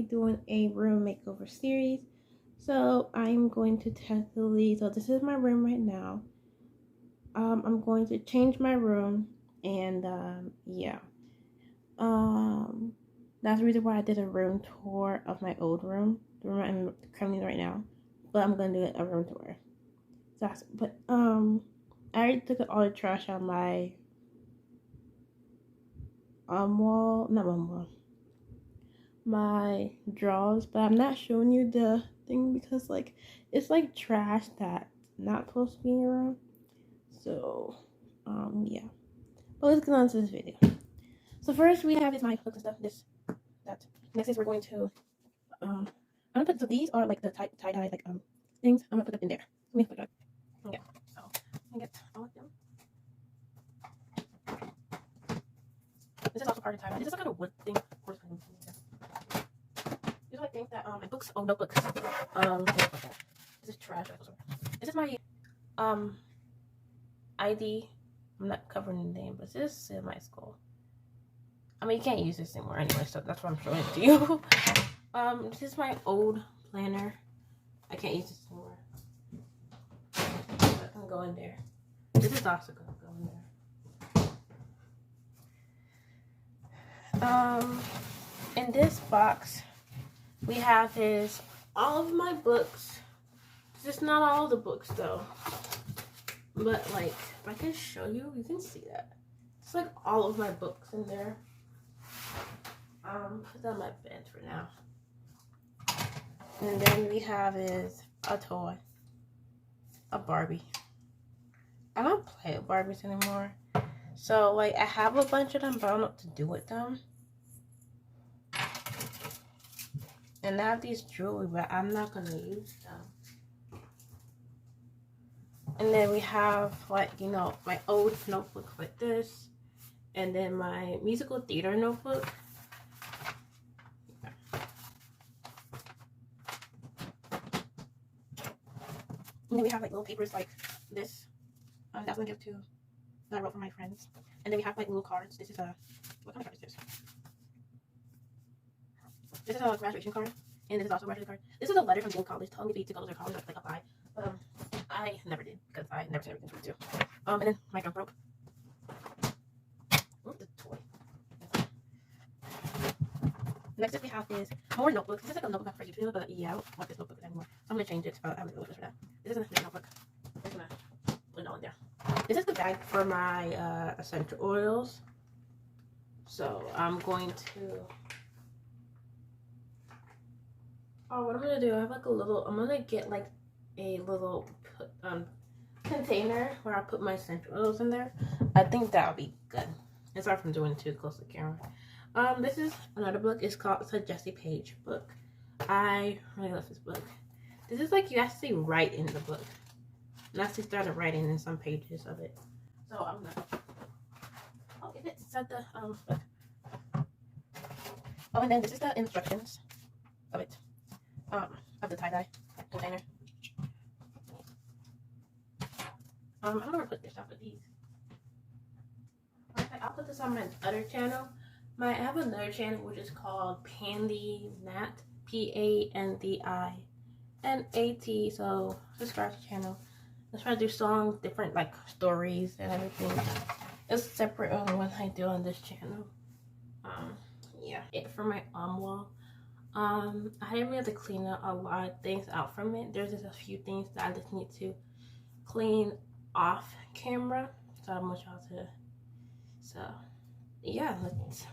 doing a room makeover series. So I'm going to technically, so this is my room right now. I'm going to change my room, and yeah. That's the reason why I did a room tour of my old room, the room I'm currently in right now. But I'm gonna do a room tour. So I already took all the trash out of my my drawers, but I'm not showing you the thing because like it's like trash that's not supposed to be in your room. So yeah. But let's get on to this video. So first we have my hooks and stuff. Next is we're going to I'm gonna put, so these are like the tie-dye like things. I'm gonna put them in there. Let me put it. Okay. So I'm gonna get all of them. This is also part of tie-dye. This is a kind of wood thing. Of course, these are like things that my books, notebooks. This is trash. This is my ID. I'm not covering the name, but this is in my school. I mean, you can't use this anymore anyway, so that's why I'm showing it to you. This is my old planner. I can't use this anymore. But I'm going there. This is also gonna go in there. In this box, we have all of my books. This is not all the books though. But like, if I can show you, you can see that. It's like all of my books in there. Put that on my bed for now. And then we have a toy. A Barbie. I don't play with Barbies anymore. So like I have a bunch of them, but I don't know what to do with them. And I have these jewelry, but I'm not gonna use them. And then we have like, you know, my old notebook like this. And then my musical theater notebook. And then we have like little papers like this. That's gonna give to that I wrote for my friends. And then we have like little cards. This is what kind of card is this? This is a graduation card, and this is also a graduation card. This is a letter from Jane College telling me to go to their college, like apply. But I never did because I never said everything to do. And then my jump rope. Ooh, the toy. Next up we have is more notebooks. This is like a notebook for YouTube, but yeah, I don't want this notebook anymore. I'm gonna change it. I have a notebook for that. This is a notebook. I'm just gonna put it all in there. This is the bag for my essential oils. So I'm going to. Oh, what I'm gonna do? I have like a little. I'm gonna get like a little container where I put my essential oils in there. I think that'll be good. It's hard from doing it too close to the camera. This is another book. It's a Jesse Page book. I really love this book. This is like you actually write in the book. And I actually started writing in some pages of it. So I'm gonna. Oh, if it's at the book. Oh, and then this is the instructions of it. Of the tie-dye container. I'm gonna put this up with these. Okay, I'll put this on my other channel. I have another channel which is called Pandy Nat, PANDINAT. So subscribe to the channel. Let's try to do songs, different like stories and everything. It's separate on what I do on this channel. Yeah. It for my wall. I didn't really have to clean up a lot of things out from it. There's just a few things that I just need to clean off camera. So I want y'all to. So yeah, that's it.